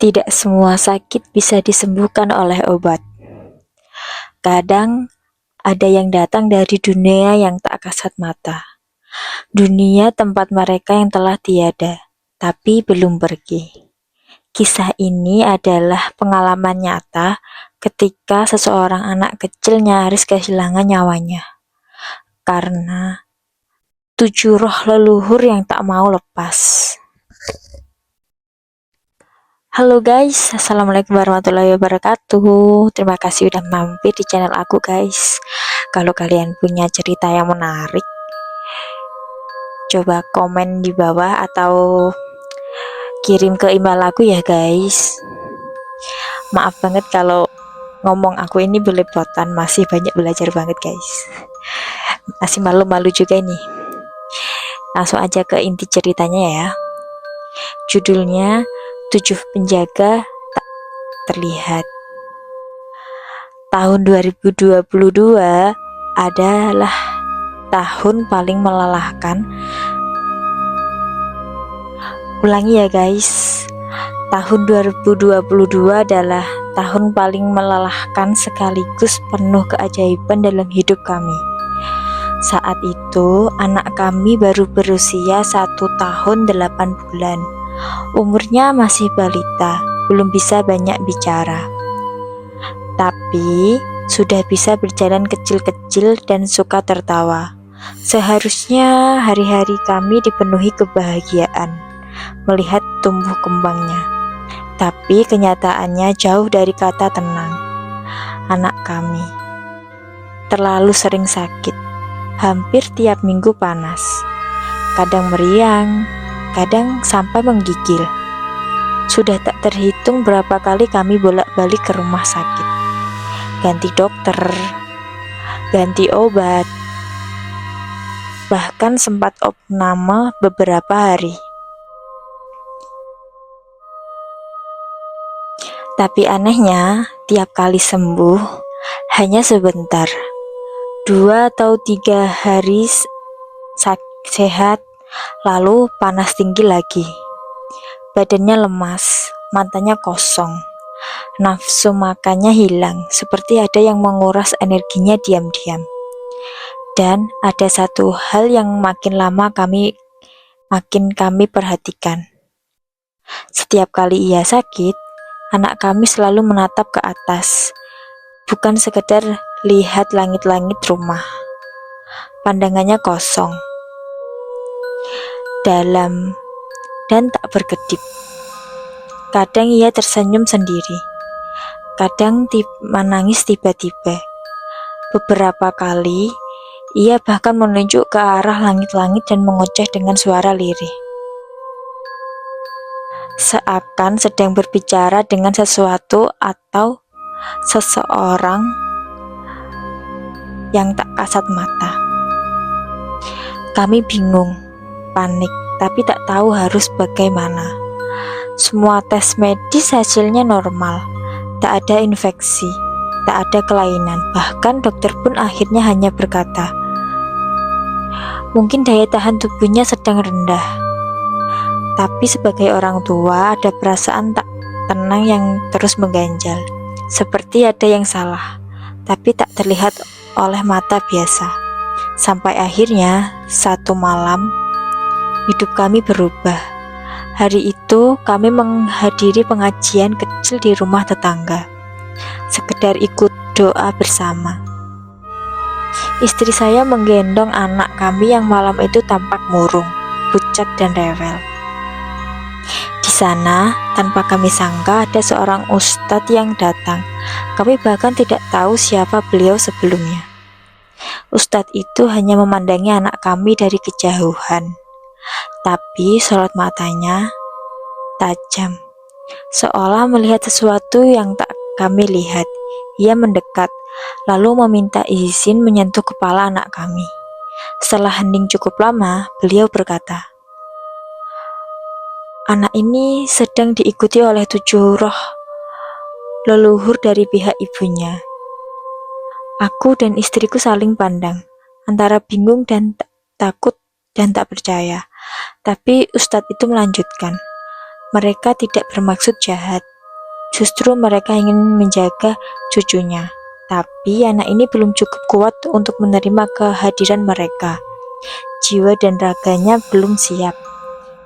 Tidak semua sakit bisa disembuhkan oleh obat. Kadang ada yang datang dari dunia yang tak kasat mata. Dunia tempat mereka yang telah tiada, tapi belum pergi. Kisah ini adalah pengalaman nyata ketika seseorang anak kecil nyaris kehilangan nyawanya karena 7 roh leluhur yang tak mau lepas. Halo guys, assalamualaikum warahmatullahi wabarakatuh. Terima kasih udah mampir di channel aku guys. Kalau kalian punya cerita yang menarik, coba komen di bawah atau kirim ke email aku ya guys. Maaf banget kalau ngomong aku ini belepotan, masih banyak belajar banget guys. Masih malu-malu juga ini. Langsung aja ke inti ceritanya ya. Judulnya 7 penjaga tak terlihat. Tahun 2022 adalah tahun paling melelahkan. Ulangi ya guys. Tahun 2022 adalah tahun paling melelahkan sekaligus penuh keajaiban dalam hidup kami. Saat itu anak kami baru berusia 1 tahun 8 bulan. Umurnya masih balita, belum bisa banyak bicara. Tapi sudah bisa berjalan kecil-kecil dan suka tertawa. Seharusnya hari-hari kami dipenuhi kebahagiaan melihat tumbuh kembangnya. Tapi kenyataannya jauh dari kata tenang. Anak kami terlalu sering sakit. Hampir tiap minggu panas. Kadang meriang, kadang sampai menggigil. Sudah tak terhitung berapa kali kami bolak-balik ke rumah sakit. Ganti dokter, ganti obat, bahkan sempat opname beberapa hari. Tapi anehnya, tiap kali sembuh hanya sebentar. 2 atau 3 hari sehat, lalu panas tinggi lagi. Badannya lemas, matanya kosong. Nafsu makannya hilang, seperti ada yang menguras energinya diam-diam. Dan ada satu hal yang makin lama kami perhatikan. Setiap kali ia sakit, anak kami selalu menatap ke atas, bukan sekedar lihat langit-langit rumah. Pandangannya kosong, dalam, dan tak berkedip. Kadang ia tersenyum sendiri, kadang menangis tiba-tiba. Beberapa kali ia bahkan menunjuk ke arah langit-langit dan mengoceh dengan suara lirih, seakan sedang berbicara dengan sesuatu atau seseorang yang tak kasat mata. Kami bingung, panik, tapi tak tahu harus bagaimana. Semua tes medis hasilnya normal, tak ada infeksi, tak ada kelainan. Bahkan dokter pun akhirnya hanya berkata, mungkin daya tahan tubuhnya sedang rendah. Tapi sebagai orang tua ada perasaan tak tenang yang terus mengganjal, seperti ada yang salah, tapi tak terlihat oleh mata biasa. Sampai akhirnya satu malam hidup kami berubah. Hari itu kami menghadiri pengajian kecil di rumah tetangga, sekedar ikut doa bersama. Istri saya menggendong anak kami yang malam itu tampak murung, pucat dan rewel. Di sana, tanpa kami sangka ada seorang ustadz yang datang. Kami bahkan tidak tahu siapa beliau sebelumnya. Ustadz itu hanya memandangi anak kami dari kejauhan. Tapi sorot matanya tajam, seolah melihat sesuatu yang tak kami lihat. Ia mendekat, lalu meminta izin menyentuh kepala anak kami. Setelah hening cukup lama, beliau berkata, anak ini sedang diikuti oleh 7 roh leluhur dari pihak ibunya. Aku dan istriku saling pandang, antara bingung dan takut dan tak percaya. Tapi ustadz itu melanjutkan, mereka tidak bermaksud jahat, Justru mereka ingin menjaga cucunya. Tapi anak ini belum cukup kuat untuk menerima kehadiran mereka. Jiwa dan raganya belum siap.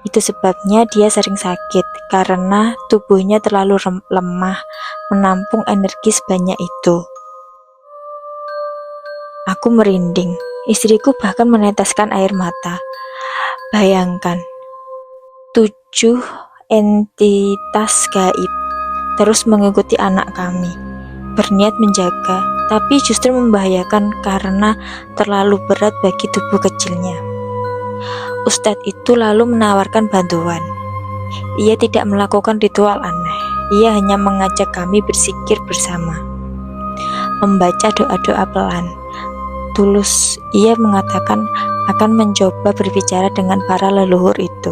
Itu sebabnya dia sering sakit, karena tubuhnya terlalu lemah menampung energi sebanyak itu. Aku merinding. Istriku bahkan meneteskan air mata. Bayangkan, 7 entitas gaib terus mengikuti anak kami, berniat menjaga, tapi justru membahayakan karena terlalu berat bagi tubuh kecilnya. Ustadz itu lalu menawarkan bantuan. Ia tidak melakukan ritual aneh. Ia hanya mengajak kami berzikir bersama, membaca doa-doa pelan. Tulus, ia mengatakan akan mencoba berbicara dengan para leluhur itu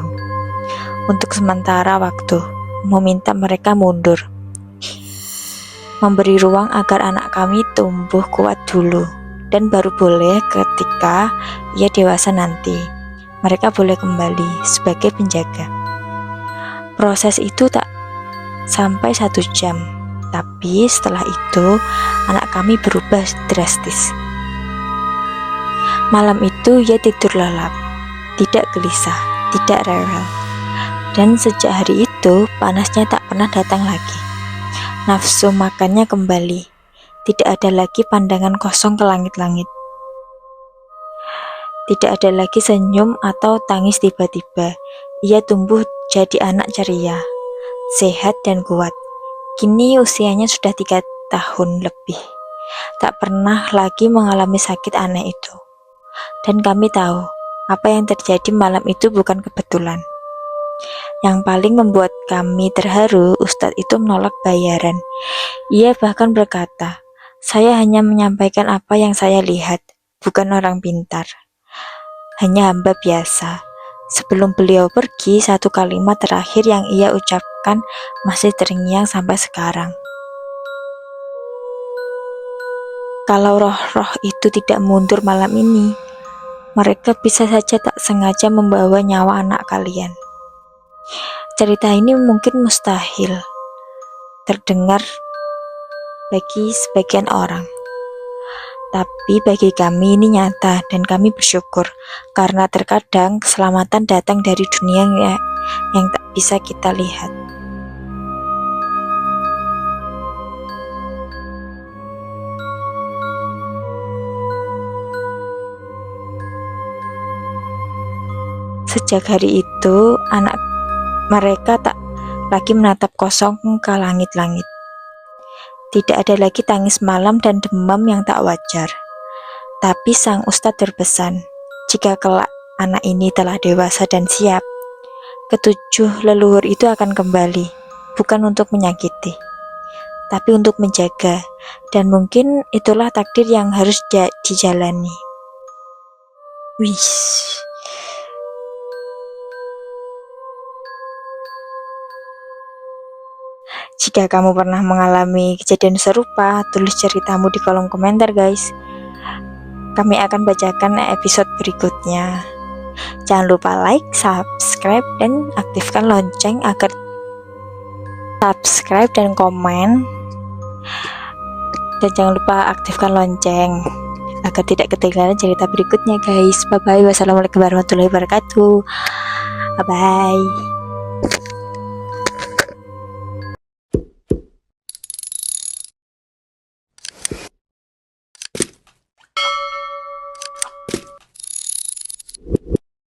untuk sementara waktu, meminta mereka mundur, memberi ruang agar anak kami tumbuh kuat dulu, dan baru boleh ketika ia dewasa nanti mereka boleh kembali sebagai penjaga. Proses itu tak sampai 1 jam, tapi setelah itu anak kami berubah drastis. Malam itu ia tidur lelap, tidak gelisah, tidak rewel. Dan sejak hari itu panasnya tak pernah datang lagi. Nafsu makannya kembali. Tidak ada lagi pandangan kosong ke langit-langit. Tidak ada lagi senyum atau tangis tiba-tiba. Ia tumbuh jadi anak ceria, sehat dan kuat. Kini usianya sudah 3 tahun lebih. Tak pernah lagi mengalami sakit aneh itu. Dan kami tahu, apa yang terjadi malam itu bukan kebetulan. Yang paling membuat kami terharu, Ustadz itu menolak bayaran. Ia bahkan berkata, "Saya hanya menyampaikan apa yang saya lihat, bukan orang pintar. Hanya hamba biasa." Sebelum beliau pergi, satu kalimat terakhir yang ia ucapkan masih terngiang sampai sekarang. Kalau roh-roh itu tidak mundur malam ini, mereka bisa saja tak sengaja membawa nyawa anak kalian. Cerita ini mungkin mustahil terdengar bagi sebagian orang, tapi bagi kami ini nyata dan kami bersyukur karena terkadang keselamatan datang dari dunia yang tak bisa kita lihat. Sejak hari itu, anak mereka tak lagi menatap kosong ke langit-langit. Tidak ada lagi tangis malam dan demam yang tak wajar. Tapi sang ustadz berpesan, jika kelak anak ini telah dewasa dan siap, ke-7 leluhur itu akan kembali, bukan untuk menyakiti, tapi untuk menjaga, dan mungkin itulah takdir yang harus dijalani. Wish. Jika kamu pernah mengalami kejadian serupa, tulis ceritamu di kolom komentar guys. Kami akan bacakan episode berikutnya. Jangan lupa like, subscribe, dan aktifkan lonceng agar subscribe dan komen. Dan jangan lupa aktifkan lonceng agar tidak ketinggalan cerita berikutnya guys. Bye bye. Wassalamualaikum warahmatullahi wabarakatuh. Bye bye.